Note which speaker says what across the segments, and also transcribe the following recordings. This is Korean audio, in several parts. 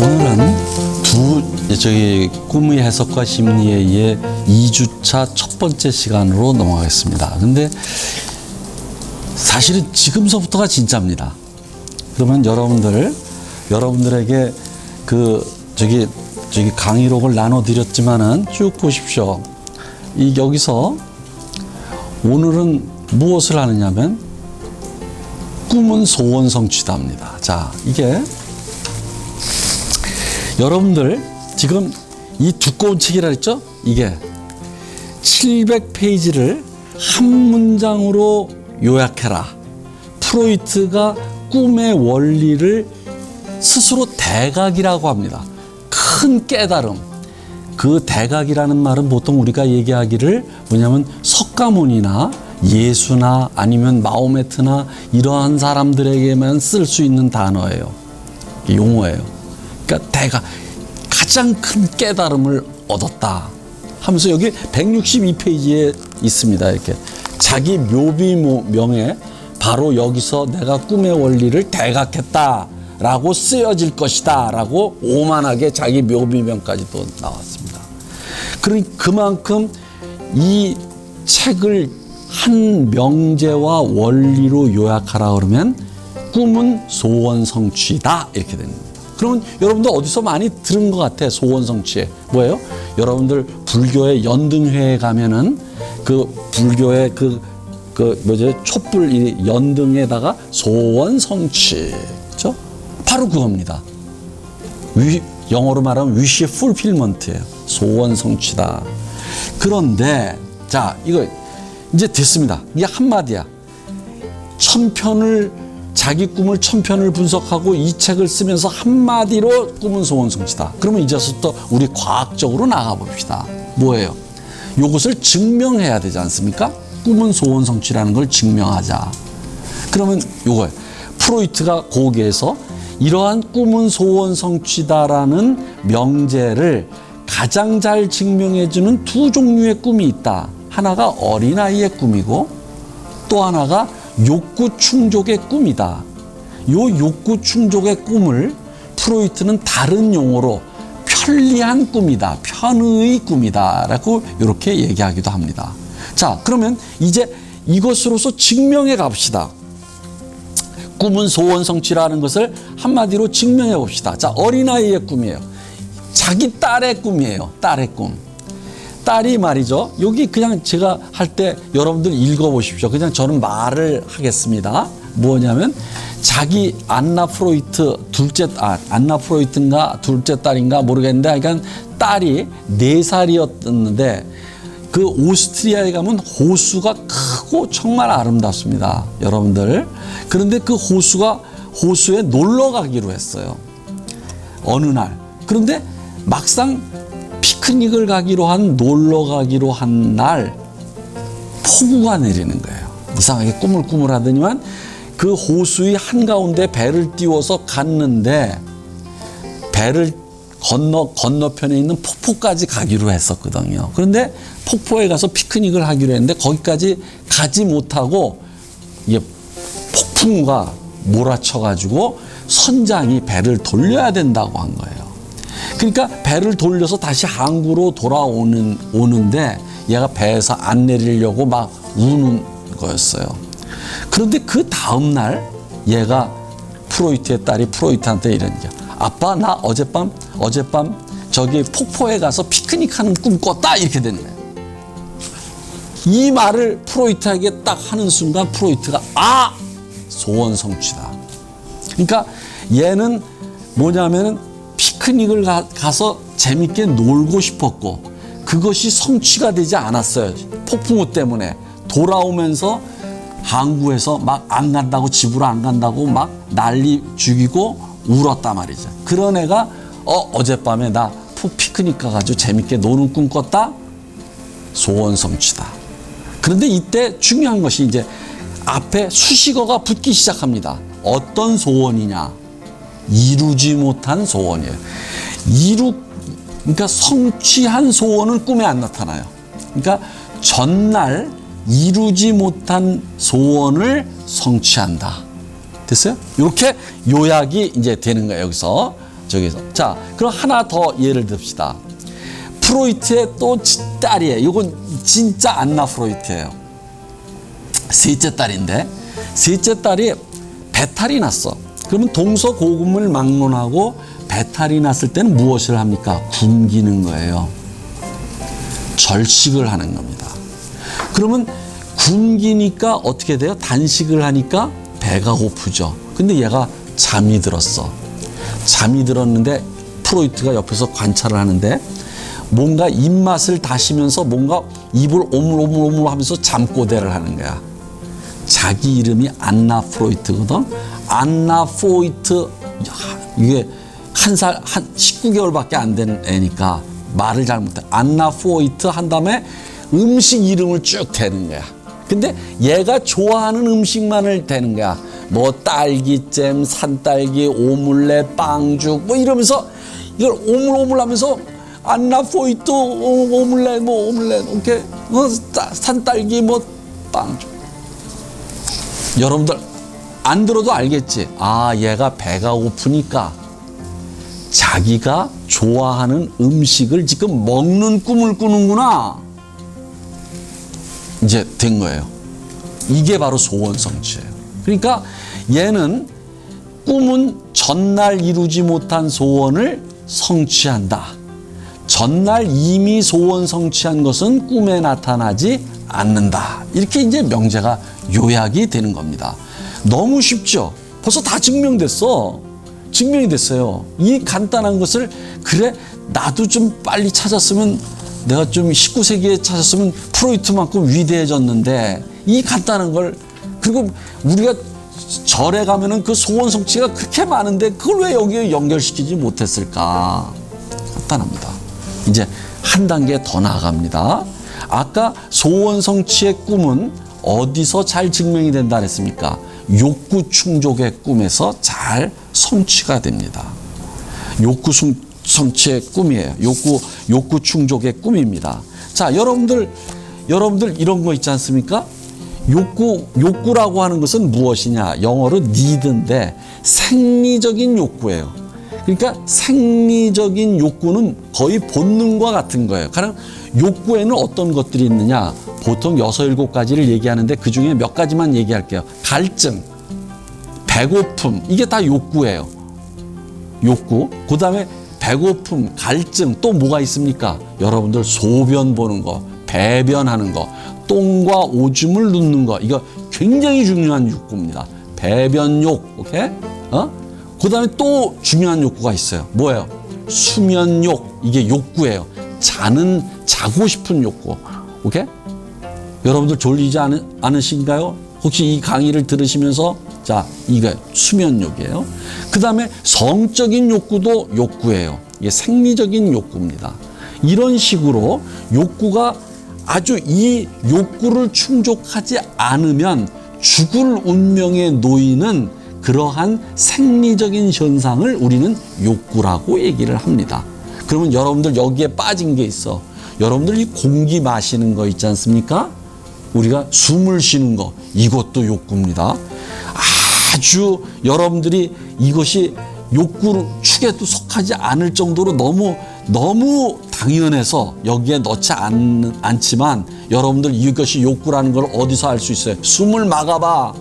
Speaker 1: 오늘은 꿈의 해석과 심리에 의해 2주차 첫 번째 시간으로 넘어가겠습니다. 근데 사실은 지금서부터가 진짜입니다. 그러면 여러분들에게 강의록을 나눠드렸지만은 쭉 보십시오. 여기서 오늘은 무엇을 하느냐면 꿈은 소원 성취다입니다. 자, 이게 여러분들 지금 이 두꺼운 책이라 했죠? 이게 700페이지를 한 문장으로 요약해라. 프로이트가 꿈의 원리를 스스로 대각이라고 합니다. 큰 깨달음. 그 대각이라는 말은 보통 우리가 얘기하기를 뭐냐면 석가모니나 예수나 아니면 마호메트나 이러한 사람들에게만 쓸 수 있는 단어예요. 용어예요. 그러니까 대각, 가장 큰 깨달음을 얻었다 하면서 여기 162페이지에 있습니다. 이렇게 자기 묘비명에 바로 여기서 내가 꿈의 원리를 대각했다 라고 쓰여질 것이다 라고 오만하게 자기 묘비명까지도 나왔습니다. 그만큼 이 책을 한 명제와 원리로 요약하라 그러면 꿈은 소원 성취다 이렇게 됩니다. 그러면 여러분들 어디서 많이 들은 것 같아. 소원 성취에 뭐예요? 여러분들 불교의 연등회에 가면은 그 불교의 촛불 이 연등에다가 소원 성취, 그렇죠? 바로 그겁니다. 영어로 말하면 wish fulfillment예요. 소원 성취다. 그런데 자, 이거 이제 됐습니다. 이게 한마디야. 자기 꿈을 1000편을 분석하고 이 책을 쓰면서 한마디로 꿈은 소원 성취다. 그러면 이제부터 우리 과학적으로 나가봅시다. 뭐예요? 이것을 증명해야 되지 않습니까? 꿈은 소원 성취라는 걸 증명하자. 그러면 요거예요. 프로이트가 거기에서 이러한 꿈은 소원 성취다라는 명제를 가장 잘 증명해주는 두 종류의 꿈이 있다. 하나가 어린아이의 꿈이고 또 하나가 욕구 충족의 꿈이다. 요 욕구 충족의 꿈을 프로이트는 다른 용어로 편리한 꿈이다. 편의 꿈이다. 라고 이렇게 얘기하기도 합니다. 자, 그러면 이제 이것으로서 증명해 갑시다. 꿈은 소원 성취라는 것을 한마디로 증명해 봅시다. 자, 어린아이의 꿈이에요. 자기 딸의 꿈이에요. 딸의 꿈. 딸이 말이죠. 여기 그냥 제가 할 때 여러분들 읽어보십시오. 그냥 저는 말을 하겠습니다. 뭐냐면 자기 안나 프로이트인가 둘째 딸인가 모르겠는데 그러니까 딸이 4살이었는데 그 오스트리아에 가면 호수가 크고 정말 아름답습니다. 여러분들. 그런데 그 호수에 놀러 가기로 했어요. 어느 날. 그런데 막상 피크닉을 놀러 가기로 한 날 폭우가 내리는 거예요. 이상하게 꾸물꾸물하더니만 그 호수의 한가운데 배를 띄워서 갔는데 배를 건너편에 있는 폭포까지 가기로 했었거든요. 그런데 폭포에 가서 피크닉을 하기로 했는데 거기까지 가지 못하고 이게 폭풍우가 몰아쳐가지고 선장이 배를 돌려야 된다고 한 거예요. 그러니까 배를 돌려서 다시 항구로 오는데 얘가 배에서 안 내리려고 막 우는 거였어요. 그런데 그 다음 날 얘가 프로이트의 딸이 프로이트한테 이런 얘기야. 아빠, 나 어젯밤 저기 폭포에 가서 피크닉하는 꿈 꿨다 이렇게 되는 거예요. 이 말을 프로이트에게 딱 하는 순간 프로이트가 소원 성취다. 그러니까 얘는 뭐냐면은 피크닉을 가서 재밌게 놀고 싶었고 그것이 성취가 되지 않았어요. 폭풍우 때문에 돌아오면서 항구에서 막 안 간다고 집으로 안 간다고 막 난리 죽이고 울었단 말이죠. 그런 애가 어젯밤에 나 피크닉 가가지고 재밌게 노는 꿈 꿨다? 소원 성취다. 그런데 이때 중요한 것이 이제 앞에 수식어가 붙기 시작합니다. 어떤 소원이냐? 이루지 못한 소원이에요. 그러니까 성취한 소원은 꿈에 안 나타나요. 그러니까 전날 이루지 못한 소원을 성취한다. 됐어요? 이렇게 요약이 이제 되는 거예요. 여기서 저기서. 자, 그럼 하나 더 예를 듭시다. 프로이트의 또 딸이에요. 이건 진짜 안나 프로이트예요. 셋째 딸인데, 셋째 딸이 배탈이 났어. 그러면 동서고금을 막론하고 배탈이 났을 때는 무엇을 합니까? 굶기는 거예요. 절식을 하는 겁니다. 그러면 굶기니까 어떻게 돼요? 단식을 하니까 배가 고프죠. 근데 얘가 잠이 들었어. 잠이 들었는데 프로이트가 옆에서 관찰을 하는데 뭔가 입맛을 다시면서 뭔가 입을 오물오물 하면서 잠꼬대를 하는 거야. 자기 이름이 안나 프로이트거든. 안나 프로이트, 이게 한 19개월밖에 안 된 애니까 말을 잘못해. 안나 프로이트 한 다음에 음식 이름을 쭉 대는 거야. 근데 얘가 좋아하는 음식만을 대는 거야. 뭐 딸기잼, 산딸기, 오믈렛, 빵죽 뭐 이러면서 이걸 오물오물 하면서 안나 프로이트 오믈렛 뭐 오믈렛 오케이 산딸기 뭐 빵죽. 여러분들 안 들어도 알겠지. 아, 얘가 배가 고프니까 자기가 좋아하는 음식을 지금 먹는 꿈을 꾸는구나. 이제 된 거예요. 이게 바로 소원 성취예요. 그러니까 얘는 꿈은 전날 이루지 못한 소원을 성취한다. 전날 이미 소원 성취한 것은 꿈에 나타나지 않는다. 이렇게 이제 명제가 요약이 되는 겁니다. 너무 쉽죠? 벌써 다 증명됐어. 증명이 됐어요. 이 간단한 것을 그래 나도 좀 빨리 찾았으면 내가 좀 19세기에 찾았으면 프로이트만큼 위대해졌는데 이 간단한 걸 그리고 우리가 절에 가면은 그 소원 성취가 그렇게 많은데 그걸 왜 여기에 연결시키지 못했을까? 간단합니다. 이제 한 단계 더 나아갑니다. 아까 소원 성취의 꿈은 어디서 잘 증명이 된다 그랬습니까? 욕구 충족의 꿈에서 잘 성취가 됩니다. 욕구 성취의 꿈이에요. 욕구 충족의 꿈입니다. 자, 여러분들 이런 거 있지 않습니까? 욕구라고 하는 것은 무엇이냐? 영어로 need인데 생리적인 욕구예요. 그러니까 생리적인 욕구는 거의 본능과 같은 거예요. 가령 욕구에는 어떤 것들이 있느냐? 보통 6, 7가지를 얘기하는데 그중에 몇 가지만 얘기할게요. 갈증, 배고픔, 이게 다 욕구예요. 욕구. 그 다음에 배고픔, 갈증, 또 뭐가 있습니까? 여러분들 소변 보는 거, 배변하는 거, 똥과 오줌을 눕는 거, 이거 굉장히 중요한 욕구입니다. 배변욕, 오케이? 그 다음에 또 중요한 욕구가 있어요. 뭐예요? 수면욕, 이게 욕구예요. 자고 싶은 욕구, 오케이? 여러분들 졸리지 않으신가요? 혹시 이 강의를 들으시면서 자, 이게 수면욕이에요. 그 다음에 성적인 욕구도 욕구예요. 이게 생리적인 욕구입니다. 이런 식으로 욕구가 아주 이 욕구를 충족하지 않으면 죽을 운명에 놓이는 그러한 생리적인 현상을 우리는 욕구라고 얘기를 합니다. 그러면 여러분들 여기에 빠진 게 있어. 여러분들 이 공기 마시는 거 있지 않습니까? 우리가 숨을 쉬는 거, 이것도 욕구입니다. 아주 여러분들이 이것이 욕구 축에도 속하지 않을 정도로 너무 당연해서 여기에 넣지 않지만 여러분들 이것이 욕구라는 걸 어디서 알 수 있어요? 숨을 막아봐.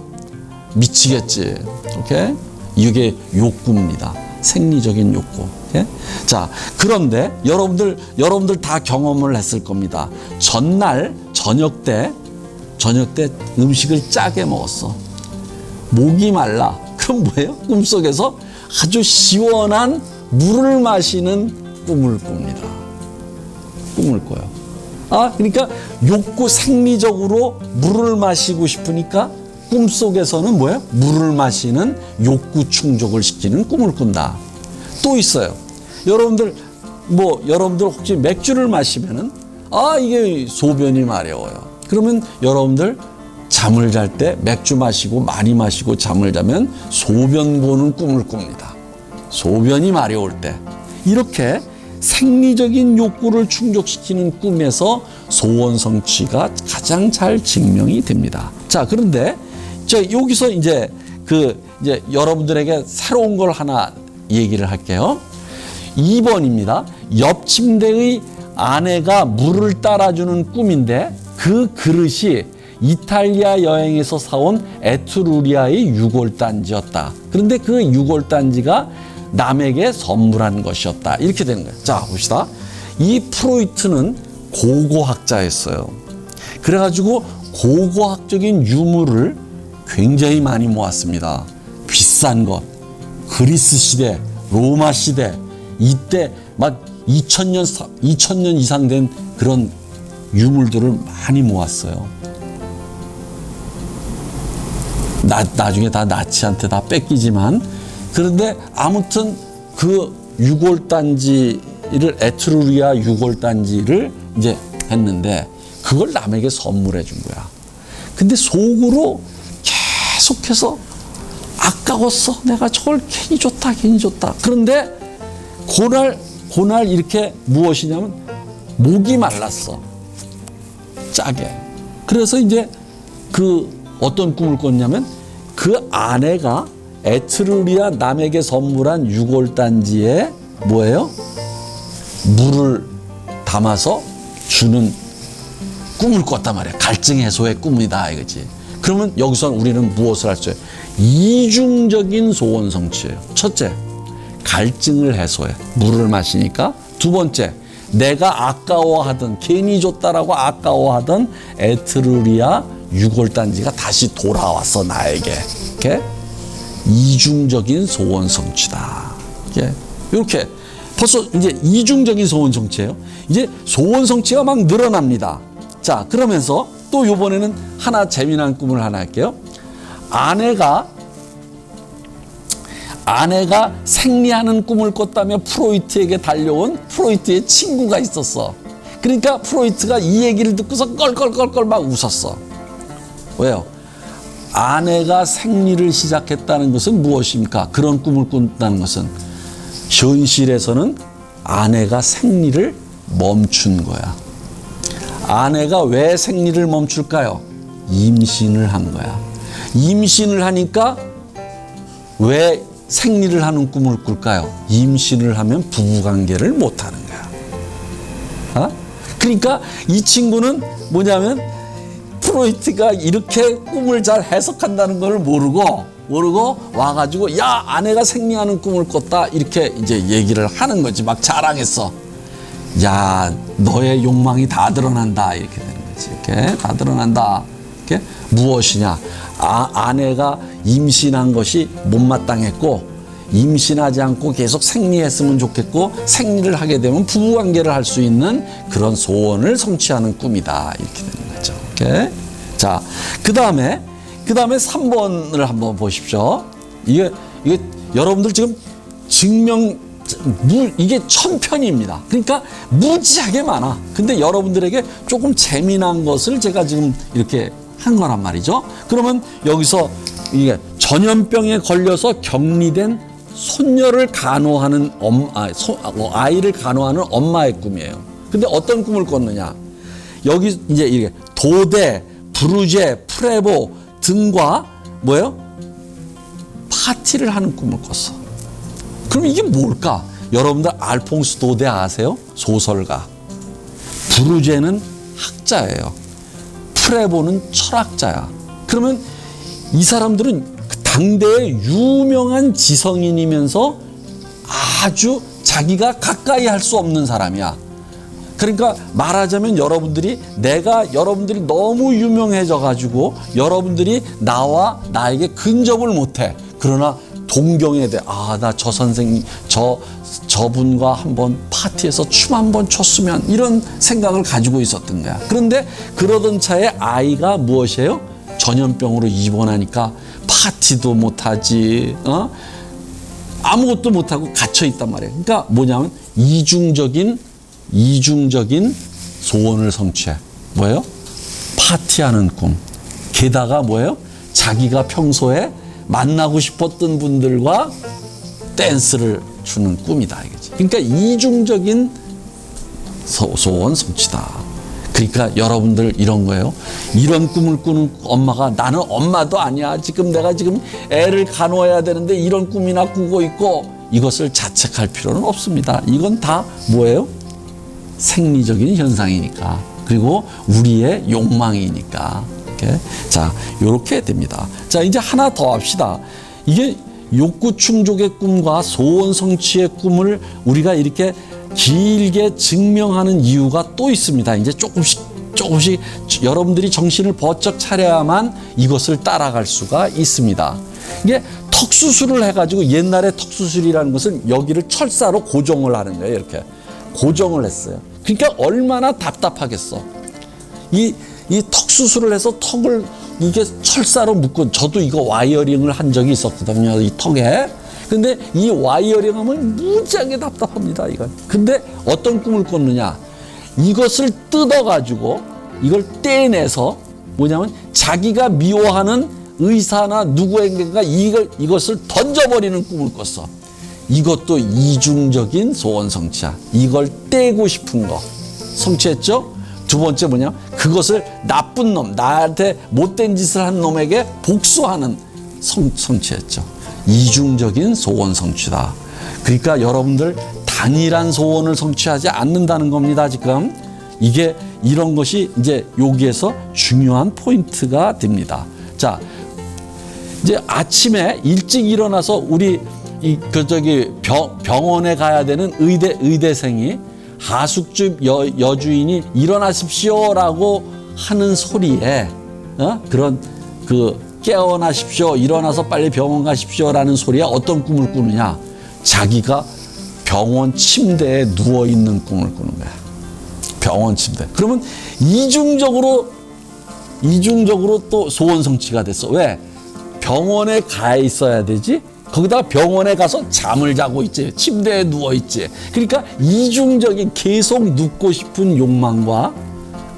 Speaker 1: 미치겠지. 오케이? 이게 욕구입니다. 생리적인 욕구. 오케이? 자, 그런데 여러분들 다 경험을 했을 겁니다. 전날 저녁 때 음식을 짜게 먹었어. 목이 말라. 그럼 뭐예요? 꿈속에서 아주 시원한 물을 마시는 꿈을 꿉니다. 꿈을 꿔요. 그러니까 욕구 생리적으로 물을 마시고 싶으니까 꿈속에서는 뭐예요? 물을 마시는 욕구 충족을 시키는 꿈을 꾼다. 또 있어요. 여러분들 혹시 맥주를 마시면은 이게 소변이 마려워요. 그러면 여러분들 잠을 잘 때 맥주 마시고 많이 마시고 잠을 자면 소변 보는 꿈을 꿉니다. 소변이 마려울 때. 이렇게 생리적인 욕구를 충족시키는 꿈에서 소원 성취가 가장 잘 증명이 됩니다. 자, 그런데 여기서 이제 여러분들에게 새로운 걸 하나 얘기를 할게요. 2번입니다. 옆 침대의 아내가 물을 따라주는 꿈인데 그 그릇이 이탈리아 여행에서 사온 에트루리아의 유골단지였다. 그런데 그 유골단지가 남에게 선물한 것이었다. 이렇게 되는 거예요. 자, 봅시다. 이 프로이트는 고고학자였어요. 그래가지고 고고학적인 유물을 굉장히 많이 모았습니다. 비싼 것, 그리스 시대, 로마 시대, 이때 막 2000년 이상 된 그런 유물들을 많이 모았어요. 나중에 다 나치한테 다 뺏기지만, 그런데 아무튼 그 유골단지를, 에트루리아 유골단지를 이제 했는데 그걸 남에게 선물해 준 거야. 근데 속으로 계속해서 아까웠어. 내가 저걸 괜히 줬다. 그런데 그날 이렇게 무엇이냐면 목이 말랐어. 짜게. 그래서 이제 그 어떤 꿈을 꿨냐면 그 아내가 에트루리아 남에게 선물한 유골단지에 뭐예요? 물을 담아서 주는 꿈을 꿨단 말이야. 갈증 해소의 꿈이다 이거지. 그러면 여기서 우리는 무엇을 할 수 있어요? 이중적인 소원 성취예요. 첫째, 갈증을 해소해. 물을 마시니까. 두 번째, 내가 아까워하던, 괜히 줬다라고 아까워하던 에트루리아 유골단지가 다시 돌아왔어 나에게. 이렇게 이중적인 소원 성취다. 이렇게 벌써 이제 이중적인 소원 성취예요. 이제 소원 성취가 막 늘어납니다. 자, 그러면서 또 이번에는 하나 재미난 꿈을 하나 할게요. 아내가 생리하는 꿈을 꿨다며 프로이트에게 달려온 프로이트의 친구가 있었어. 그러니까 프로이트가 이 얘기를 듣고서 껄껄껄껄 막 웃었어. 왜요? 아내가 생리를 시작했다는 것은 무엇입니까? 그런 꿈을 꾼다는 것은 현실에서는 아내가 생리를 멈춘 거야. 아내가 왜 생리를 멈출까요? 임신을 한 거야. 임신을 하니까 왜 생리를 하는 꿈을 꿀까요? 임신을 하면 부부관계를 못하는 거야. 그러니까 이 친구는 뭐냐면 프로이트가 이렇게 꿈을 잘 해석한다는 걸 모르고 와가지고 야, 아내가 생리하는 꿈을 꿨다 이렇게 이제 얘기를 하는 거지. 막 자랑했어. 야, 너의 욕망이 다 드러난다 이렇게 되는 거지. 이렇게 다 드러난다. 이렇게 무엇이냐? 아내가 임신한 것이 못마땅했고 임신하지 않고 계속 생리했으면 좋겠고 생리를 하게 되면 부부관계를 할 수 있는 그런 소원을 성취하는 꿈이다 이렇게 되는 거죠. 이렇게. 자, 그 다음에 3번을 한번 보십시오. 이게 여러분들 지금 이게 1000편입니다. 그러니까 무지하게 많아. 근데 여러분들에게 조금 재미난 것을 제가 지금 이렇게 한 거란 말이죠. 그러면 여기서 이게 전염병에 걸려서 격리된 손녀를 간호하는 아이를 간호하는 엄마의 꿈이에요. 근데 어떤 꿈을 꿨느냐? 여기 이제 이게 도대, 브루제, 프레보 등과 뭐예요? 파티를 하는 꿈을 꿨어. 그럼 이게 뭘까? 여러분들 알퐁스 도데 아세요? 소설가. 브루제는 학자예요. 프레보는 철학자야. 그러면 이 사람들은 당대의 유명한 지성인이면서 아주 자기가 가까이 할 수 없는 사람이야. 그러니까 말하자면 여러분들이 너무 유명해져 가지고 여러분들이 나에게 근접을 못해. 그러나 동경에 대해 나 저 선생님 저분과 한번 파티에서 춤 한번 췄으면 이런 생각을 가지고 있었던 거야. 그런데 그러던 차에 아이가 무엇이에요? 전염병으로 입원하니까 파티도 못하지, 아무것도 못하고 갇혀 있단 말이에요. 그러니까 뭐냐면 이중적인 소원을 성취해. 뭐예요? 파티하는 꿈. 게다가 뭐예요? 자기가 평소에 만나고 싶었던 분들과 댄스를 추는 꿈이다 이거지. 그러니까 이중적인 소원 성취다. 그러니까 여러분들 이런 거예요. 이런 꿈을 꾸는 엄마가 나는 엄마도 아니야. 내가 지금 애를 간호해야 되는데 이런 꿈이나 꾸고 있고 이것을 자책할 필요는 없습니다. 이건 다 뭐예요? 생리적인 현상이니까. 그리고 우리의 욕망이니까. 이렇게. 자, 요렇게 됩니다. 자, 이제 하나 더 합시다. 이게 욕구 충족의 꿈과 소원 성취의 꿈을 우리가 이렇게 길게 증명하는 이유가 또 있습니다. 이제 조금씩 여러분들이 정신을 번쩍 차려야만 이것을 따라갈 수가 있습니다. 이게 턱수술을 해가지고, 옛날에 턱수술이라는 것은 여기를 철사로 고정을 하는 거예요. 이렇게 고정을 했어요. 그러니까 얼마나 답답하겠어. 이 턱수술을 해서 턱을 이게 철사로 묶고, 저도 이거 와이어링을 한 적이 있었거든요, 이 턱에. 근데 이 와이어링 하면 무지하게 답답합니다, 이건. 근데 어떤 꿈을 꿨느냐? 이것을 뜯어가지고 이걸 떼내서 뭐냐면 자기가 미워하는 의사나 누구에게가 이것을 던져버리는 꿈을 꿨어. 이것도 이중적인 소원 성취야. 이걸 떼고 싶은 거 성취했죠? 두 번째 뭐냐? 그것을 나쁜 놈, 나한테 못된 짓을 한 놈에게 복수하는 성취했죠. 이중적인 소원 성취다. 그러니까 여러분들 단일한 소원을 성취하지 않는다는 겁니다, 지금. 이게 이런 것이 이제 여기에서 중요한 포인트가 됩니다. 자, 이제 아침에 일찍 일어나서 우리 병원에 가야 되는 의대생이 하숙집 여주인이 일어나십시오라고 하는 소리에 그런 깨어나십시오, 일어나서 빨리 병원 가십시오라는 소리에 어떤 꿈을 꾸느냐? 자기가 병원 침대에 누워 있는 꿈을 꾸는 거야. 병원 침대. 그러면 이중적으로 또 소원 성취가 됐어. 왜? 병원에 가 있어야 되지? 거기다가 병원에 가서 잠을 자고 있지. 침대에 누워 있지. 그러니까 이중적인, 계속 눕고 싶은 욕망과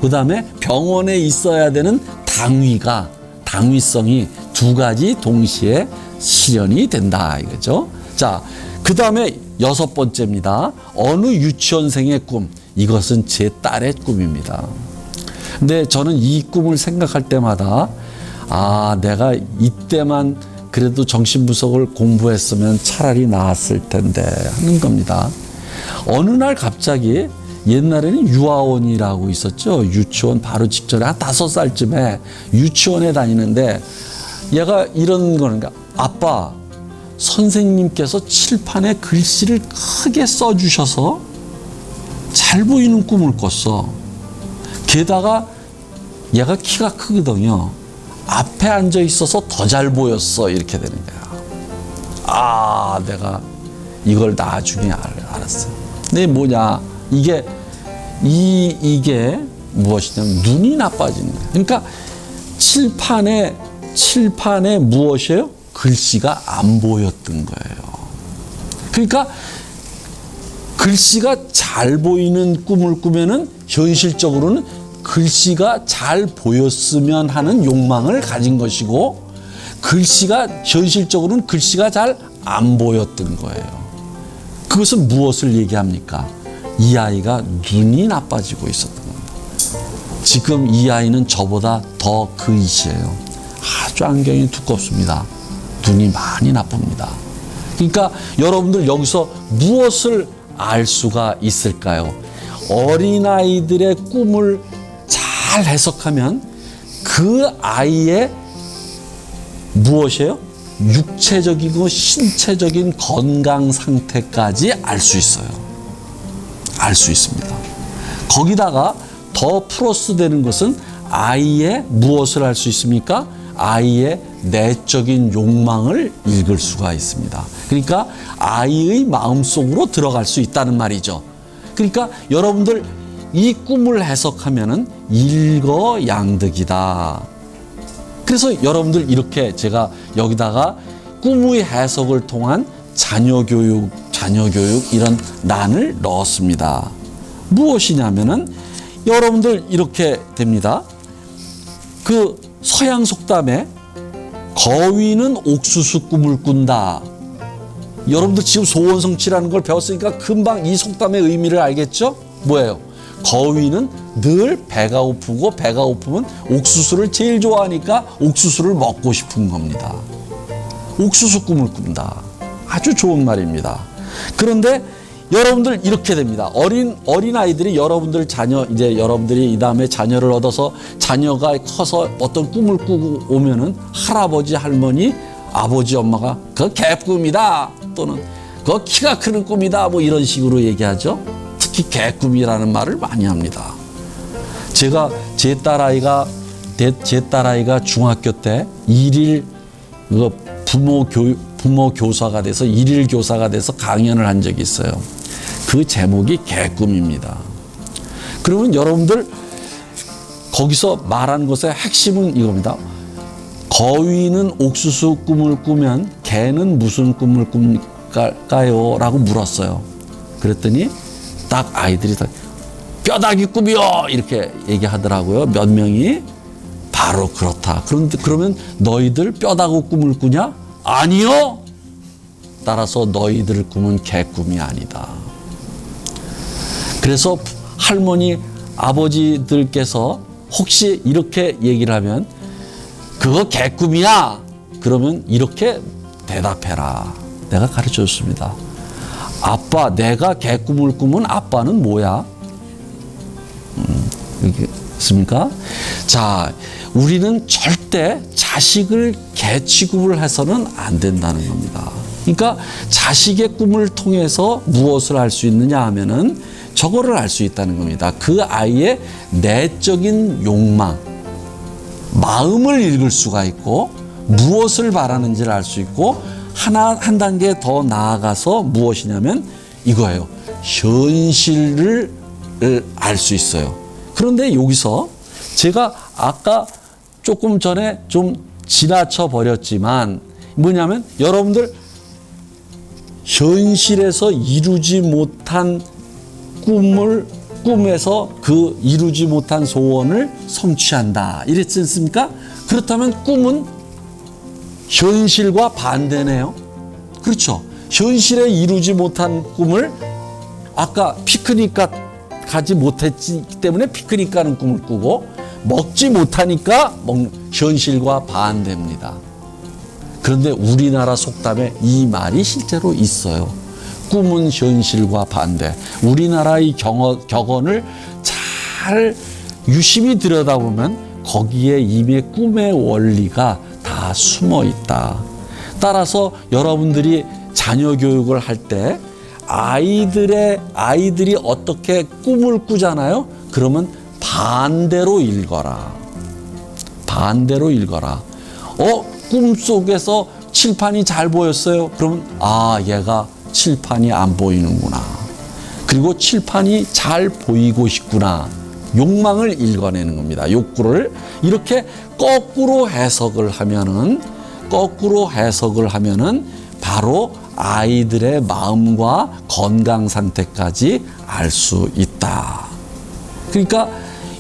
Speaker 1: 그다음에 병원에 있어야 되는 당위성이 두 가지 동시에 실현이 된다, 이거죠. 자, 그다음에 6번째입니다. 어느 유치원생의 꿈. 이것은 제 딸의 꿈입니다. 근데 저는 이 꿈을 생각할 때마다 내가 이때만 그래도 정신분석을 공부했으면 차라리 나았을 텐데 하는 겁니다. 어느 날 갑자기, 옛날에는 유아원이라고 있었죠. 유치원 바로 직전에 한 5살쯤에 유치원에 다니는데 얘가 이런 거는가? 아빠, 선생님께서 칠판에 글씨를 크게 써주셔서 잘 보이는 꿈을 꿨어. 게다가 얘가 키가 크거든요. 앞에 앉아 있어서 더 잘 보였어. 이렇게 되는 거야. 내가 이걸 나중에 알았어요. 근데 뭐냐? 이게 무엇이냐면 눈이 나빠지는 거예요. 그러니까 칠판에 무엇이에요? 글씨가 안 보였던 거예요. 그러니까 글씨가 잘 보이는 꿈을 꾸면은 현실적으로는 글씨가 잘 보였으면 하는 욕망을 가진 것이고, 현실적으로는 글씨가 잘 안 보였던 거예요. 그것은 무엇을 얘기합니까? 이 아이가 눈이 나빠지고 있었던 겁니다. 지금 이 아이는 저보다 더 그이시에요. 아주 안경이 두껍습니다. 눈이 많이 나쁩니다. 그러니까 여러분들 여기서 무엇을 알 수가 있을까요? 어린아이들의 꿈을 잘 해석하면 그 아이의 무엇이에요? 육체적이고 신체적인 건강 상태까지 알 수 있어요. 알 수 있습니다. 거기다가 더 플러스 되는 것은 아이의 무엇을 알 수 있습니까? 아이의 내적인 욕망을 읽을 수가 있습니다. 그러니까 아이의 마음속으로 들어갈 수 있다는 말이죠. 그러니까 여러분들 이 꿈을 해석하면은 일거양득이다. 그래서 여러분들 이렇게 제가 여기다가 꿈의 해석을 통한 자녀교육 이런 란을 넣었습니다. 무엇이냐면은 여러분들 이렇게 됩니다. 그 서양 속담에 거위는 옥수수 꿈을 꾼다. 여러분들 지금 소원성취라는 걸 배웠으니까 금방 이 속담의 의미를 알겠죠? 뭐예요? 거위는 늘 배가 고프고, 배가 고프면 옥수수를 제일 좋아하니까 옥수수를 먹고 싶은 겁니다. 옥수수 꿈을 꾼다. 아주 좋은 말입니다. 그런데 여러분들 이렇게 됩니다. 어린 아이들이 여러분들 자녀, 이제 여러분들이 이 다음에 자녀를 얻어서 자녀가 커서 어떤 꿈을 꾸고 오면은 할아버지, 할머니, 아버지, 엄마가 그거 개꿈이다 또는 그거 키가 크는 꿈이다 뭐 이런 식으로 얘기하죠. 특히 개꿈이라는 말을 많이 합니다. 제가 제 딸아이가 중학교 때 일일 부모 교사가 돼서 일일 교사가 돼서 강연을 한 적이 있어요. 그 제목이 개꿈입니다. 그러면 여러분들 거기서 말한 것의 핵심은 이겁니다. 거위는 옥수수 꿈을 꾸면 개는 무슨 꿈을 꿀까요? 라고 물었어요. 그랬더니 딱 아이들이 다 뼈다귀 꿈이요 이렇게 얘기하더라고요. 몇 명이. 바로 그렇다. 그런데 그러면 너희들 뼈다귀 꿈을 꾸냐? 아니요. 따라서 너희들 꿈은 개꿈이 아니다. 그래서 할머니, 아버지들께서 혹시 이렇게 얘기를 하면 그거 개꿈이야. 그러면 이렇게 대답해라. 내가 가르쳐 줬습니다. 아빠, 내가 개꿈을 꾸면 아빠는 뭐야? 있습니까? 자, 우리는 절대 자식을 개 취급을 해서는 안 된다는 겁니다. 그러니까 자식의 꿈을 통해서 무엇을 할 수 있느냐 하면은 저거를 알 수 있다는 겁니다. 그 아이의 내적인 욕망, 마음을 읽을 수가 있고 무엇을 바라는지를 알 수 있고 한 단계 더 나아가서 무엇이냐면 이거예요. 현실을 알 수 있어요. 그런데 여기서 제가 아까 조금 전에 좀 지나쳐 버렸지만 뭐냐면 여러분들 현실에서 이루지 못한 꿈에서 그 이루지 못한 소원을 성취한다. 이랬지 않습니까? 그렇다면 꿈은 현실과 반대네요. 그렇죠. 현실에 이루지 못한 꿈을 아까 피크닉 가지 못했기 때문에 피크닉 가는 꿈을 꾸고 먹지 못하니까 현실과 반대입니다. 그런데 우리나라 속담에 이 말이 실제로 있어요. 꿈은 현실과 반대. 우리나라의 격언을 잘 유심히 들여다보면 거기에 이미 꿈의 원리가 다 숨어 있다. 따라서 여러분들이 자녀 교육을 할 때 아이들이 어떻게 꿈을 꾸잖아요. 그러면 반대로 읽어라. 반대로 읽어라. 꿈속에서 칠판이 잘 보였어요. 그러면 얘가 칠판이 안 보이는구나. 그리고 칠판이 잘 보이고 싶구나. 욕망을 읽어내는 겁니다. 욕구를 이렇게 거꾸로 해석을 하면은 바로 아이들의 마음과 건강 상태까지 알 수 있다. 그러니까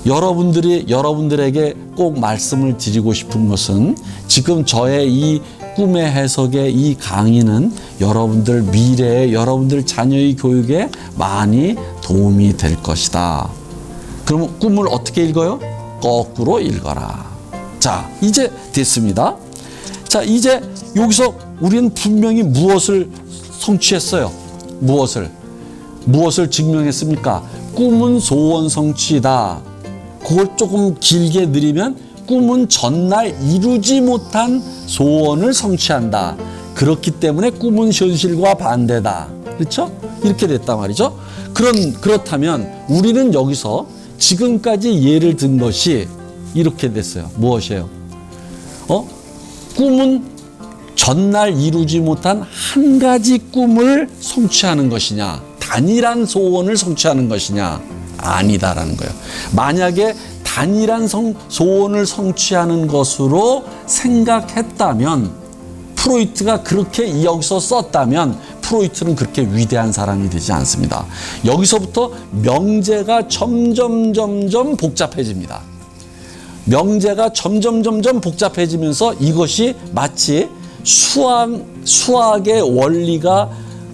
Speaker 1: 여러분들에게 꼭 말씀을 드리고 싶은 것은 지금 저의 이 꿈의 해석의 이 강의는 여러분들 미래에 여러분들 자녀의 교육에 많이 도움이 될 것이다. 그럼 꿈을 어떻게 읽어요? 거꾸로 읽어라. 자, 이제 됐습니다. 자, 이제 여기서 우리는 분명히 무엇을 성취했어요? 무엇을 증명했습니까? 꿈은 소원 성취다. 그걸 조금 길게 드리면 꿈은 전날 이루지 못한 소원을 성취한다. 그렇기 때문에 꿈은 현실과 반대다. 그렇죠? 이렇게 됐단 말이죠. 그렇다면 우리는 여기서 지금까지 예를 든 것이 이렇게 됐어요. 무엇이에요? 꿈은 전날 이루지 못한 한 가지 꿈을 성취하는 것이냐, 단일한 소원을 성취하는 것이냐, 아니다라는 거예요. 만약에 단일한 소원을 성취하는 것으로 생각했다면, 프로이트가 그렇게 여기서 썼다면 프로이트는 그렇게 위대한 사람이 되지 않습니다. 여기서부터 명제가 점점 복잡해집니다. 명제가 점점 복잡해지면서 이것이 마치 수학의 원리가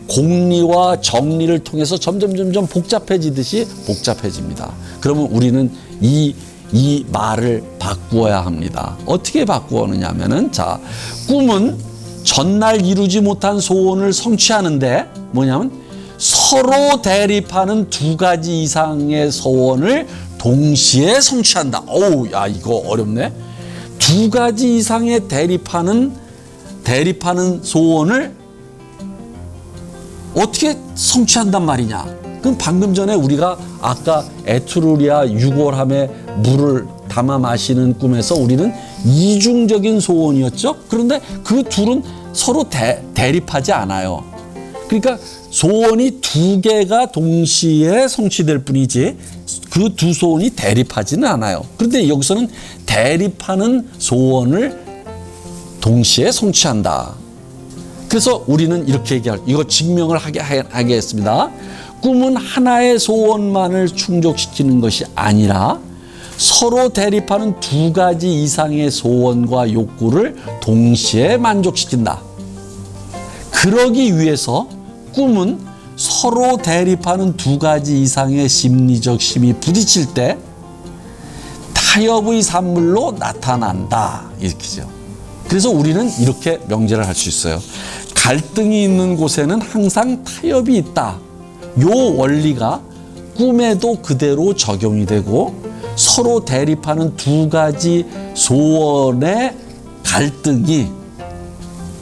Speaker 1: 공리와 정리를 통해서 점점 복잡해지듯이 복잡해집니다. 그러면 우리는 이 말을 바꾸어야 합니다. 어떻게 바꾸느냐면은, 자, 꿈은 전날 이루지 못한 소원을 성취하는데 뭐냐면 서로 대립하는 두 가지 이상의 소원을 동시에 성취한다. 어우, 야, 이거 어렵네. 두 가지 이상의 대립하는 소원을 어떻게 성취한단 말이냐? 그럼 방금 전에 우리가 아까 에투루리아 6월함에 물을 담아 마시는 꿈에서 우리는 이중적인 소원이었죠. 그런데 그 둘은 서로 대립하지 않아요. 그러니까 소원이 두 개가 동시에 성취될 뿐이지 그 두 소원이 대립하지는 않아요. 그런데 여기서는 대립하는 소원을 동시에 성취한다. 그래서 우리는 이렇게 이거 증명을 하겠습니다. 꿈은 하나의 소원만을 충족시키는 것이 아니라 서로 대립하는 두 가지 이상의 소원과 욕구를 동시에 만족시킨다. 그러기 위해서 꿈은 서로 대립하는 두 가지 이상의 심리적 힘이 부딪힐 때 타협의 산물로 나타난다. 이렇게죠. 그래서 우리는 이렇게 명제를 할 수 있어요. 갈등이 있는 곳에는 항상 타협이 있다. 요 원리가 꿈에도 그대로 적용이 되고 서로 대립하는 두 가지 소원의 갈등이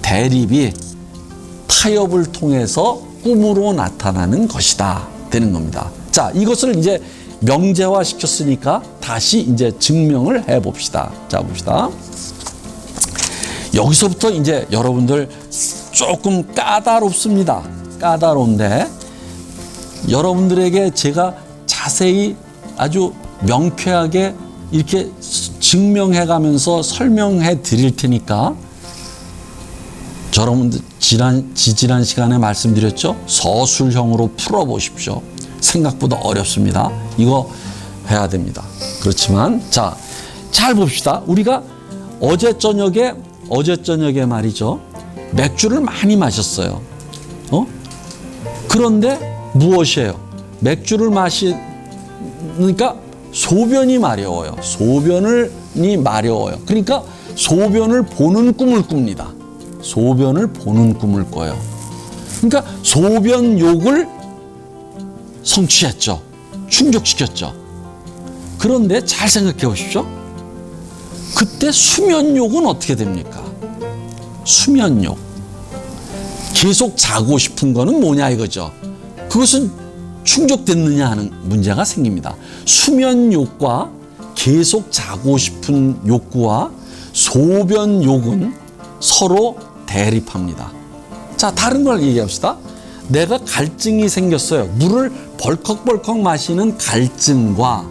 Speaker 1: 대립이 타협을 통해서 꿈으로 나타나는 것이다 되는 겁니다. 자, 이것을 이제 명제화 시켰으니까 다시 이제 증명을 해 봅시다. 자, 봅시다. 여기서부터 이제 여러분들 조금 까다롭습니다. 까다로운데 여러분들에게 제가 자세히 아주 명쾌하게 이렇게 증명해 가면서 설명해 드릴 테니까 여러분들 지난 시간에 말씀드렸죠? 서술형으로 풀어 보십시오. 생각보다 어렵습니다. 이거 해야 됩니다. 그렇지만 자, 잘 봅시다. 우리가 어제 저녁에 말이죠. 맥주를 많이 마셨어요. 그런데 무엇이에요? 맥주를 마시니까 소변이 마려워요. 소변이 마려워요. 그러니까 소변을 보는 꿈을 꿉니다. 소변을 보는 꿈을 꿔요. 그러니까 소변욕을 성취했죠. 충족시켰죠. 그런데 잘 생각해 보십시오. 그때 수면욕은 어떻게 됩니까? 수면욕. 계속 자고 싶은 거는 뭐냐 이거죠. 그것은 충족됐느냐 하는 문제가 생깁니다. 수면욕과 계속 자고 싶은 욕구와 소변욕은 서로 대립합니다. 자, 다른 걸 얘기합시다. 내가 갈증이 생겼어요. 물을 벌컥벌컥 마시는 갈증과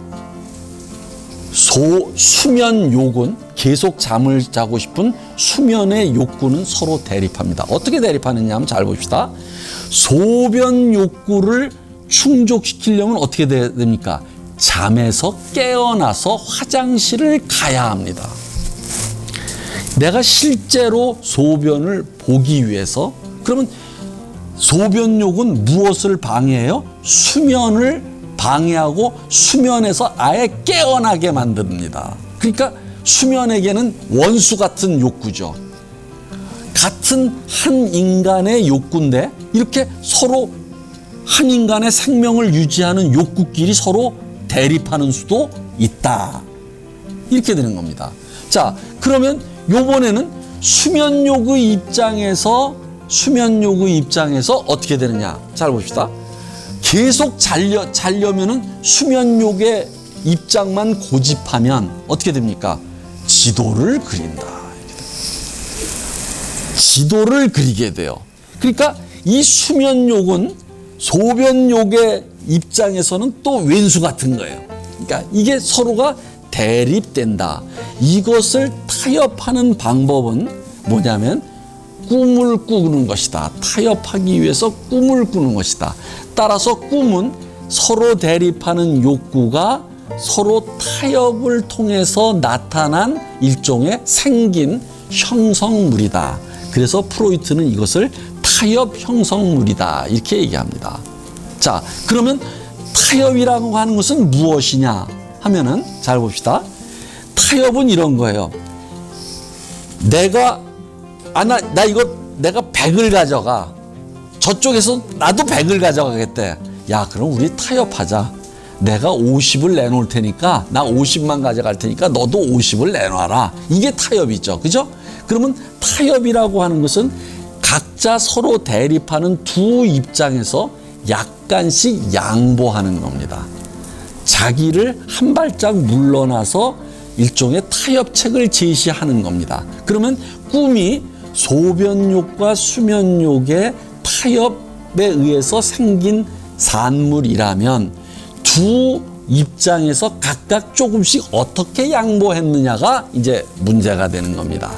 Speaker 1: 수면욕은 계속 잠을 자고 싶은 수면의 욕구는 서로 대립합니다. 어떻게 대립하느냐 하면 잘 봅시다. 소변 욕구를 충족시키려면 어떻게 됩니까? 잠에서 깨어나서 화장실을 가야 합니다. 내가 실제로 소변을 보기 위해서 그러면 소변욕은 무엇을 방해해요? 수면을 방해하고 수면에서 아예 깨어나게 만듭니다. 그러니까 수면에게는 원수 같은 욕구죠. 같은 한 인간의 욕구인데 이렇게 서로 한 인간의 생명을 유지하는 욕구끼리 서로 대립하는 수도 있다. 이렇게 되는 겁니다. 자, 그러면 요번에는 수면욕의 입장에서 어떻게 되느냐. 잘 봅시다. 계속 자려면은 수면욕의 입장만 고집하면 어떻게 됩니까? 지도를 그린다. 지도를 그리게 돼요. 그러니까 이 수면욕은 소변욕의 입장에서는 또 왼수 같은 거예요. 그러니까 이게 서로가 대립된다. 이것을 타협하는 방법은 뭐냐면 꿈을 꾸는 것이다. 타협하기 위해서 꿈을 꾸는 것이다. 따라서 꿈은 서로 대립하는 욕구가 서로 타협을 통해서 나타난 일종의 생긴 형성물이다. 그래서 프로이트는 이것을 타협 형성물이다. 이렇게 얘기합니다. 자, 그러면 타협이라고 하는 것은 무엇이냐 하면은 잘 봅시다. 타협은 이런 거예요. 내가 100을 가져가. 저쪽에서 나도 100을 가져가겠대. 야, 그럼 우리 타협하자. 내가 50을 내놓을 테니까 나 50만 가져갈 테니까 너도 50을 내놔라. 이게 타협이죠. 그죠? 그러면 타협이라고 하는 것은 각자 서로 대립하는 두 입장에서 약간씩 양보하는 겁니다. 자기를 한 발짝 물러나서 일종의 타협책을 제시하는 겁니다. 그러면 꿈이 소변욕과 수면욕의 타협에 의해서 생긴 산물이라면 두 입장에서 각각 조금씩 어떻게 양보했느냐가 이제 문제가 되는 겁니다.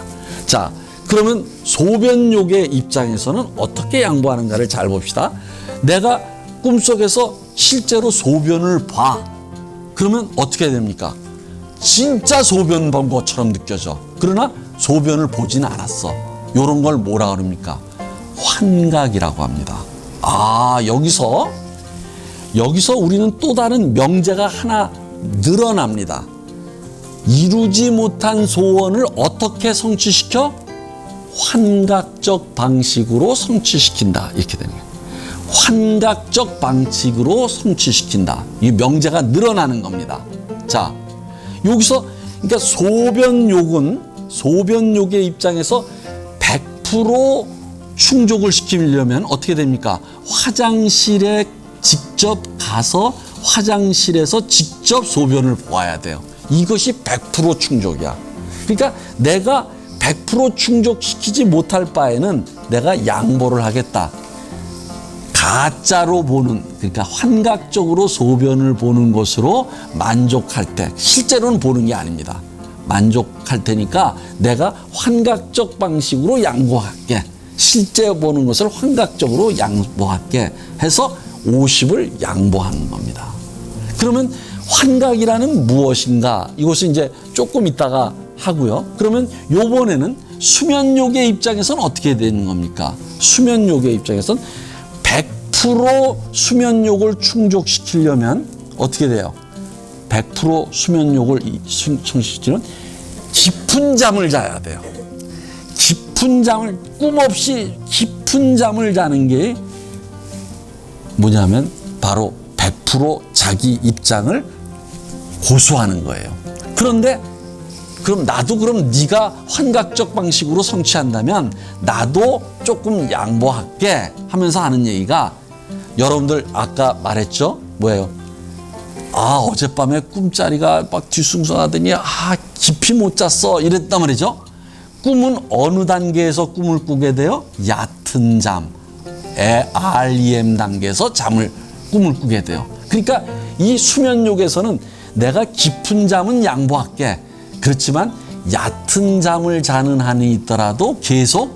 Speaker 1: 자, 그러면 소변욕의 입장에서는 어떻게 양보하는가를 잘 봅시다. 내가 꿈속에서 실제로 소변을 봐. 그러면 어떻게 됩니까? 진짜 소변 본 것처럼 느껴져. 그러나 소변을 보진 않았어. 이런 걸 뭐라 그럽니까? 환각이라고 합니다. 아, 여기서 우리는 또 다른 명제가 하나 늘어납니다. 이루지 못한 소원을 어떻게 성취시켜? 환각적 방식으로 성취시킨다. 이렇게 되는 거예요. 환각적 방식으로 성취시킨다. 이 명제가 늘어나는 겁니다. 자, 여기서 그러니까 소변욕의 입장에서 100% 충족을 시키려면 어떻게 됩니까? 화장실에 직접 가서 화장실에서 직접 소변을 보아야 돼요. 이것이 100% 충족이야. 그러니까 내가 100% 충족시키지 못할 바에는 내가 양보를 하겠다. 가짜로 보는, 그러니까 환각적으로 소변을 보는 것으로 만족할 때, 실제로는 보는 게 아닙니다. 만족할 테니까 내가 환각적 방식으로 양보할게. 실제 보는 것을 환각적으로 양보할게 해서 50을 양보하는 겁니다. 그러면 환각이라는 무엇인가? 이것은 이제 조금 있다가 하고요. 그러면 요번에는 수면욕의 입장에서는 어떻게 되는 겁니까? 수면욕의 입장에서는 100% 수면욕을 충족시키려면 어떻게 돼요? 100% 수면욕을 충족시키는 깊은 잠을 자야 돼요. 깊은 잠을, 꿈 없이 깊은 잠을 자는 게 뭐냐면 바로 100% 자기 입장을 고수하는 거예요. 그런데 그럼 네가 환각적 방식으로 성취한다면 나도 조금 양보할게 하면서 하는 얘기가, 여러분들 아까 말했죠? 뭐예요? 아, 어젯밤에 꿈자리가 막 뒤숭숭하더니 깊이 못 잤어 이랬단 말이죠. 꿈은 어느 단계에서 꿈을 꾸게 돼요? 얕은 잠, REM 단계에서 꿈을 꾸게 돼요. 그러니까 이 수면욕에서는 내가 깊은 잠은 양보할게. 그렇지만 얕은 잠을 자는 한이 있더라도 계속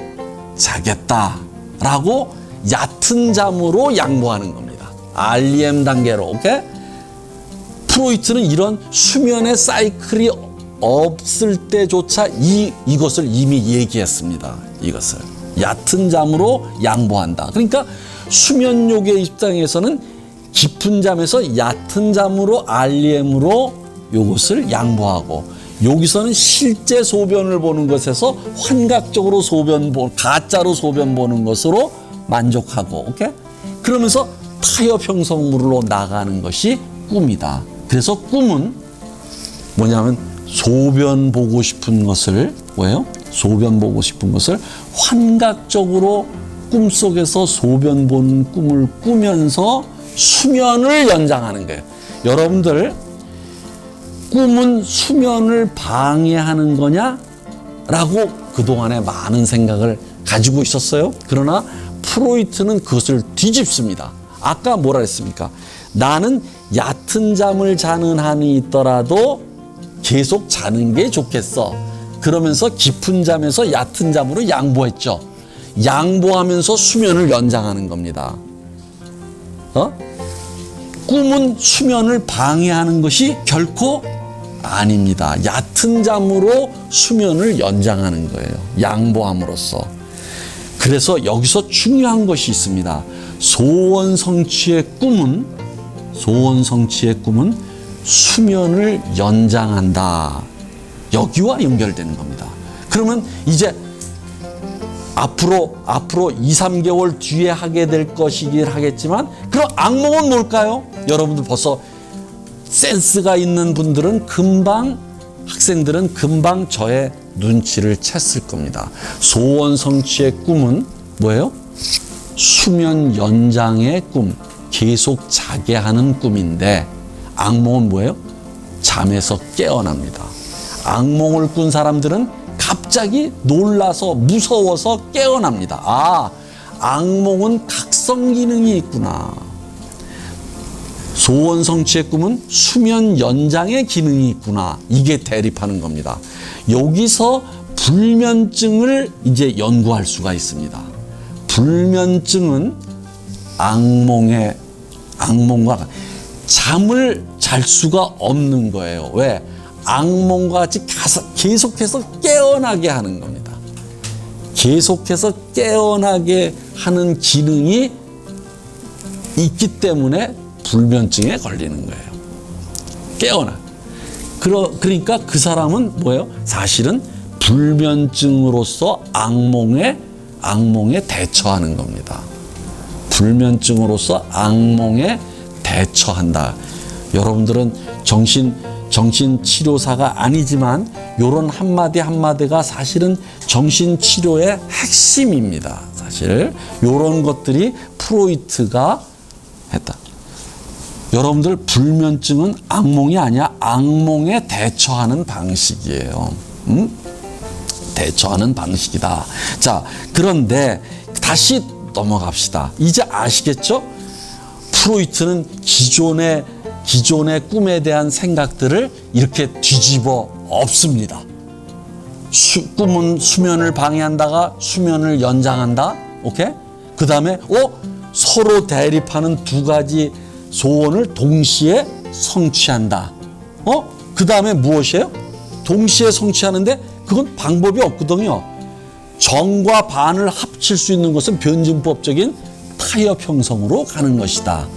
Speaker 1: 자겠다라고 얕은 잠으로 양보하는 겁니다. REM 단계로. 오케이? 프로이트는 이런 수면의 사이클이 없을 때조차 이것을 이미 얘기했습니다. 이것을 얕은 잠으로 양보한다. 그러니까 수면욕의 입장에서는 깊은 잠에서 얕은 잠으로 REM으로 이것을 양보하고, 여기서는 실제 소변을 보는 것에서 환각적으로 가짜로 소변 보는 것으로 만족하고, 오케이? 그러면서 타협 형성물로 나가는 것이 꿈이다. 그래서 꿈은 뭐냐면 소변 보고 싶은 것을, 뭐예요? 소변 보고 싶은 것을 환각적으로 꿈속에서 소변 보는 꿈을 꾸면서 수면을 연장하는 거예요. 여러분들, 꿈은 수면을 방해하는 거냐? 라고 그동안에 많은 생각을 가지고 있었어요. 그러나 프로이트는 그것을 뒤집습니다. 아까 뭐라 했습니까? 나는 얕은 잠을 자는 한이 있더라도 계속 자는 게 좋겠어. 그러면서 깊은 잠에서 얕은 잠으로 양보했죠. 양보하면서 수면을 연장하는 겁니다. 꿈은 수면을 방해하는 것이 결코 아닙니다. 얕은 잠으로 수면을 연장하는 거예요. 양보함으로써. 그래서 여기서 중요한 것이 있습니다. 소원 성취의 꿈은 수면을 연장한다. 여기와 연결되는 겁니다. 그러면 이제 앞으로 2, 3개월 뒤에 하게 될 것이긴 하겠지만 그럼 악몽은 뭘까요? 여러분들 벌써 센스가 있는 분들은 학생들은 금방 저의 눈치를 챘을 겁니다. 소원 성취의 꿈은 뭐예요? 수면 연장의 꿈, 계속 자게 하는 꿈인데 악몽은 뭐예요? 잠에서 깨어납니다. 악몽을 꾼 사람들은 갑자기 놀라서 무서워서 깨어납니다. 아, 악몽은 각성 기능이 있구나. 소원 성취의 꿈은 수면 연장의 기능이 있구나. 이게 대립하는 겁니다. 여기서 불면증을 이제 연구할 수가 있습니다. 불면증은 악몽과 잠을 잘 수가 없는 거예요. 왜? 악몽과 같이 계속해서 깨어나게 하는 겁니다. 계속해서 깨어나게 하는 기능이 있기 때문에 불면증에 걸리는 거예요. 깨어나. 그러니까 그 사람은 뭐예요? 사실은 불면증으로서 악몽에 대처하는 겁니다. 불면증으로서 악몽에 대처한다. 여러분들은 정신치료사가 아니지만 이런 한마디가 사실은 정신치료의 핵심입니다. 사실 이런 것들이 프로이트가 했다. 여러분들 불면증은 악몽이 아니야. 악몽에 대처하는 방식이에요. 대처하는 방식이다. 자, 그런데 다시 넘어갑시다. 이제 아시겠죠? 프로이트는 기존의 꿈에 대한 생각들을 이렇게 뒤집어 엎습니다. 꿈은 수면을 방해한다가 수면을 연장한다. 오케이? 그 다음에 서로 대립하는 두 가지 소원을 동시에 성취한다. 그 다음에 무엇이에요? 동시에 성취하는데 그건 방법이 없거든요. 정과 반을 합칠 수 있는 것은 변증법적인 타협 형성으로 가는 것이다.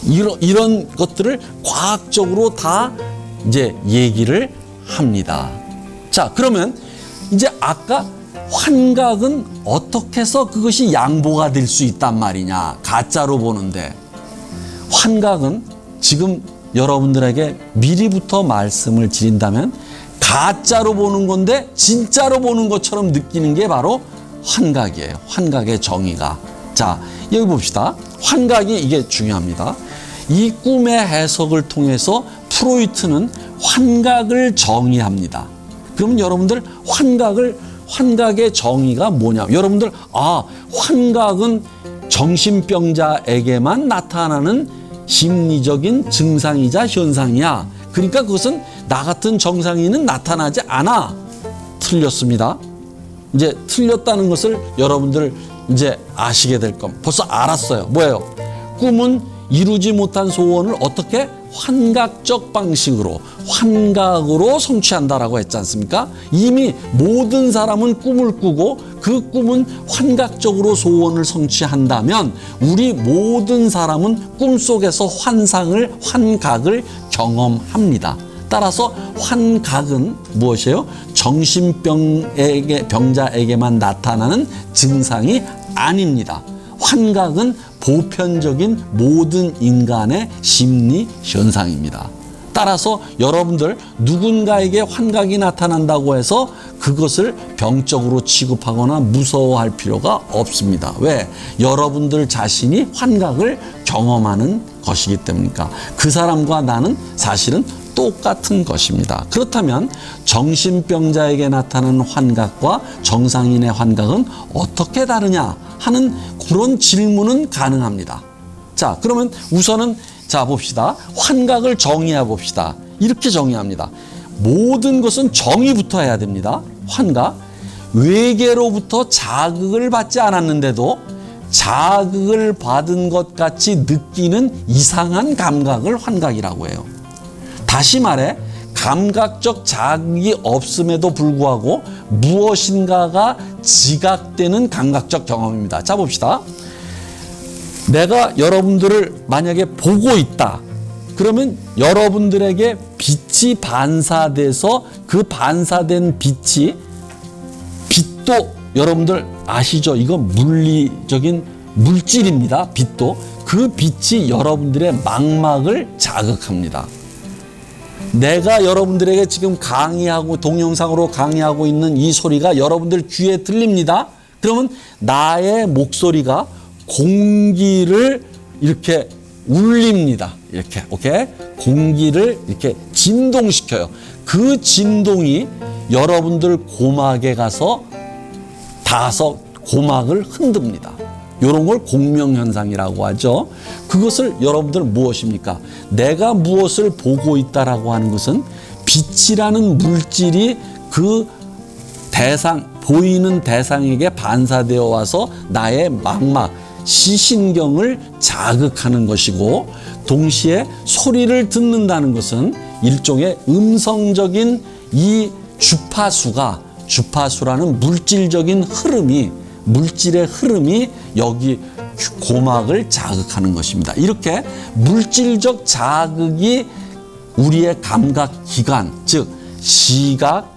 Speaker 1: 이런 것들을 과학적으로 다 이제 얘기를 합니다. 자, 그러면 이제 아까 환각은 어떻게 해서 그것이 양보가 될 수 있단 말이냐. 가짜로 보는데. 환각은 지금 여러분들에게 미리부터 말씀을 드린다면 가짜로 보는 건데 진짜로 보는 것처럼 느끼는 게 바로 환각이에요. 환각의 정의가. 자, 여기 봅시다. 환각이 이게 중요합니다. 이 꿈의 해석을 통해서 프로이트는 환각을 정의합니다. 그러면 여러분들 환각의 정의가 뭐냐? 여러분들 환각은 정신병자에게만 나타나는 심리적인 증상이자 현상이야. 그러니까 그것은 나 같은 정상인은 나타나지 않아. 틀렸습니다. 이제 틀렸다는 것을 여러분들 이제 아시게 될 겁니다. 벌써 알았어요. 뭐예요? 꿈은 이루지 못한 소원을 어떻게? 환각적 방식으로, 환각으로 성취한다라고 했지 않습니까? 이미 모든 사람은 꿈을 꾸고 그 꿈은 환각적으로 소원을 성취한다면 우리 모든 사람은 꿈속에서 환각을 경험합니다. 따라서 환각은 무엇이에요? 정신병자에게만 나타나는 증상이 아닙니다. 환각은 보편적인 모든 인간의 심리 현상입니다. 따라서 여러분들 누군가에게 환각이 나타난다고 해서 그것을 병적으로 취급하거나 무서워할 필요가 없습니다. 왜? 여러분들 자신이 환각을 경험하는 것이기 때문이니까. 그 사람과 나는 사실은 똑같은 것입니다. 그렇다면 정신병자에게 나타나는 환각과 정상인의 환각은 어떻게 다르냐 하는 그런 질문은 가능합니다. 자, 그러면 우선은 자 봅시다. 환각을 정의해 봅시다. 이렇게 정의합니다. 모든 것은 정의부터 해야 됩니다. 환각. 외계로부터 자극을 받지 않았는데도 자극을 받은 것 같이 느끼는 이상한 감각을 환각이라고 해요. 다시 말해 감각적 자극이 없음에도 불구하고 무엇인가가 지각되는 감각적 경험입니다. 자 봅시다. 내가 여러분들을 만약에 보고 있다. 그러면 여러분들에게 빛이 반사돼서 그 반사된 빛도 여러분들 아시죠? 이거 물리적인 물질입니다. 빛도. 그 빛이 여러분들의 망막을 자극합니다. 내가 여러분들에게 지금 강의하고 동영상으로 강의하고 있는 이 소리가 여러분들 귀에 들립니다. 그러면 나의 목소리가 공기를 이렇게 울립니다. 이렇게, 오케이? 공기를 이렇게 진동시켜요. 그 진동이 여러분들 고막에 가서 닿아서 고막을 흔듭니다. 이런 걸 공명현상이라고 하죠. 그것을 여러분들 무엇입니까? 내가 무엇을 보고 있다라고 하는 것은 빛이라는 물질이 그 대상, 보이는 대상에게 반사되어 와서 나의 망막, 시신경을 자극하는 것이고, 동시에 소리를 듣는다는 것은 일종의 음성적인 이 주파수라는 물질적인 흐름이, 물질의 흐름이 여기 고막을 자극하는 것입니다. 이렇게 물질적 자극이 우리의 감각 기관, 즉 시각,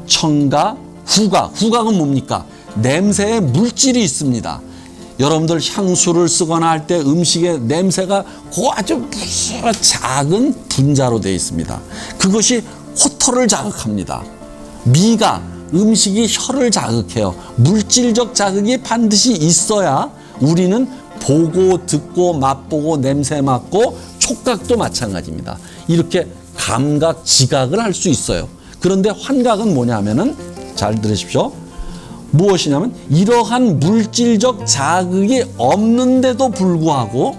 Speaker 1: 청각, 후각. 후각은 뭡니까? 냄새에 물질이 있습니다. 여러분들 향수를 쓰거나 할 때 음식의 냄새가 그 아주 작은 분자로 되어 있습니다. 그것이 호터를 자극합니다. 미각, 음식이 혀를 자극해요. 물질적 자극이 반드시 있어야 우리는 보고 듣고 맛보고 냄새 맡고 촉각도 마찬가지입니다. 이렇게 감각, 지각을 할 수 있어요. 그런데 환각은 뭐냐면은 잘 들으십시오. 무엇이냐면 이러한 물질적 자극이 없는데도 불구하고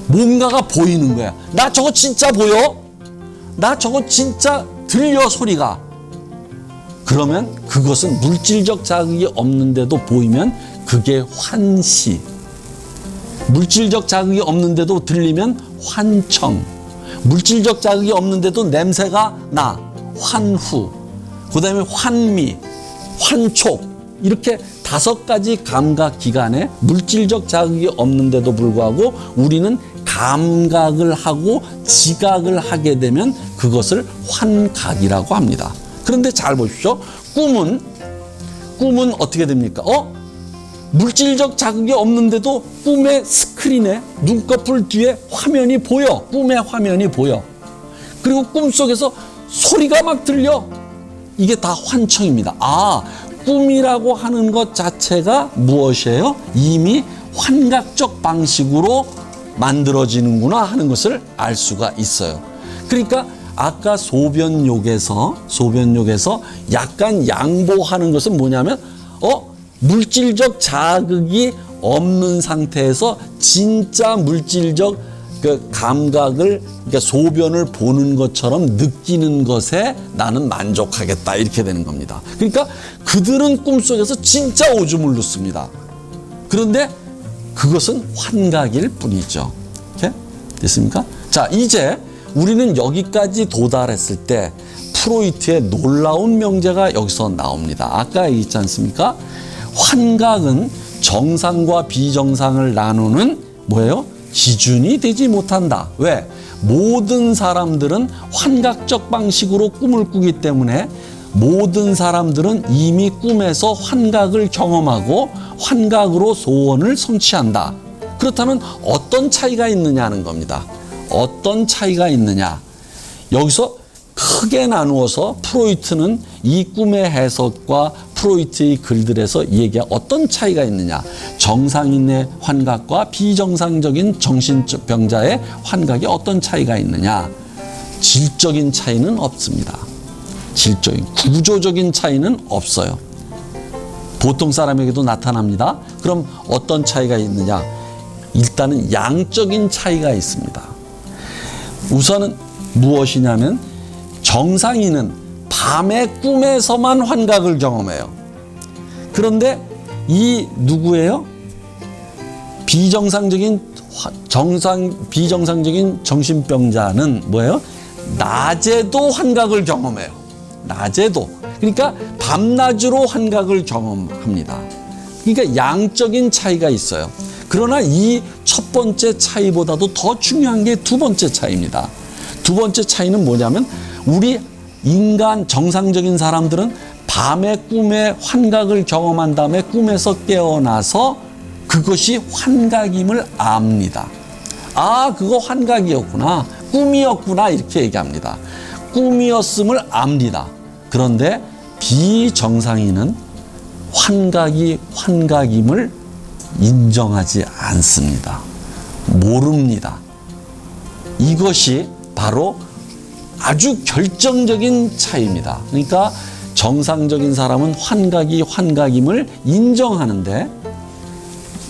Speaker 1: 뭔가가 보이는 거야. 나 저거 진짜 보여? 나 저거 진짜 들려 소리가. 그러면 그것은 물질적 자극이 없는데도 보이면 그게 환시. 물질적 자극이 없는데도 들리면 환청. 물질적 자극이 없는데도 냄새가 나. 환후. 그 다음에 환미, 환촉. 이렇게 5가지 감각 기관에 물질적 자극이 없는데도 불구하고 우리는 감각을 하고 지각을 하게 되면 그것을 환각이라고 합니다. 그런데 잘 보십시오. 꿈은 어떻게 됩니까? 물질적 자극이 없는데도 꿈의 스크린에 눈꺼풀 뒤에 화면이 보여. 꿈의 화면이 보여. 그리고 꿈속에서 소리가 막 들려. 이게 다 환청입니다. 꿈이라고 하는 것 자체가 무엇이에요? 이미 환각적 방식으로 만들어지는구나 하는 것을 알 수가 있어요. 그러니까 아까 소변욕에서 약간 양보하는 것은 뭐냐면 물질적 자극이 없는 상태에서 진짜 물질적 그 감각을, 그러니까 소변을 보는 것처럼 느끼는 것에 나는 만족하겠다, 이렇게 되는 겁니다. 그러니까 그들은 꿈속에서 진짜 오줌을 누습니다. 그런데 그것은 환각일 뿐이죠. 이렇게 됐습니까? 자, 이제 우리는 여기까지 도달했을 때 프로이트의 놀라운 명제가 여기서 나옵니다. 아까 얘기했지 않습니까? 환각은 정상과 비정상을 나누는 뭐예요? 기준이 되지 못한다. 왜? 모든 사람들은 환각적 방식으로 꿈을 꾸기 때문에 모든 사람들은 이미 꿈에서 환각을 경험하고 환각으로 소원을 성취한다. 그렇다면 어떤 차이가 있느냐는 겁니다. 어떤 차이가 있느냐. 여기서 크게 나누어서 프로이트는 이 꿈의 해석과 프로이트의 글들에서 얘기한 어떤 차이가 있느냐. 정상인의 환각과 비정상적인 정신병자의 환각이 어떤 차이가 있느냐. 질적인 차이는 없습니다. 질적인, 구조적인 차이는 없어요. 보통 사람에게도 나타납니다. 그럼 어떤 차이가 있느냐. 일단은 양적인 차이가 있습니다. 우선은 무엇이냐면 정상인은 밤의 꿈에서만 환각을 경험해요. 그런데 이 누구예요? 비정상적인 정신병자는 뭐예요? 낮에도 환각을 경험해요. 낮에도. 그러니까 밤낮으로 환각을 경험합니다. 그러니까 양적인 차이가 있어요. 그러나 이 첫 번째 차이보다도 더 중요한 게 두 번째 차이입니다. 두 번째 차이는 뭐냐면 우리 인간 정상적인 사람들은 밤에 꿈에 환각을 경험한 다음에 꿈에서 깨어나서 그것이 환각임을 압니다. 아, 그거 환각이었구나. 꿈이었구나. 이렇게 얘기합니다. 꿈이었음을 압니다. 그런데 비정상인은 환각이 환각임을 인정하지 않습니다. 모릅니다. 이것이 바로 아주 결정적인 차이입니다. 그러니까 정상적인 사람은 환각이 환각임을 인정하는데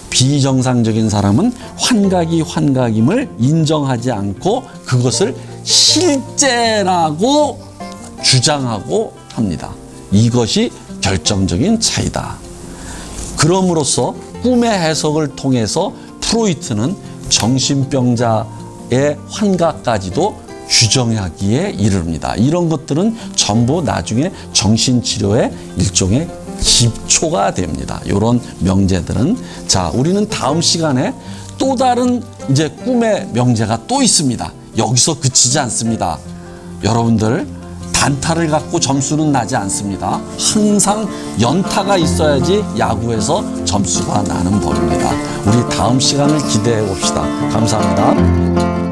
Speaker 1: 비정상적인 사람은 환각이 환각임을 인정하지 않고 그것을 실제라고 주장하고 합니다. 이것이 결정적인 차이다. 그럼으로써 꿈의 해석을 통해서 프로이트는 정신병자의 환각까지도 규정하기에 이릅니다. 이런 것들은 전부 나중에 정신치료의 일종의 기초가 됩니다. 이런 명제들은. 자, 우리는 다음 시간에 또 다른 이제 꿈의 명제가 또 있습니다. 여기서 그치지 않습니다. 여러분들, 단타를 갖고 점수는 나지 않습니다. 항상 연타가 있어야지 야구에서 점수가 나는 법입니다. 우리 다음 시간을 기대해 봅시다. 감사합니다.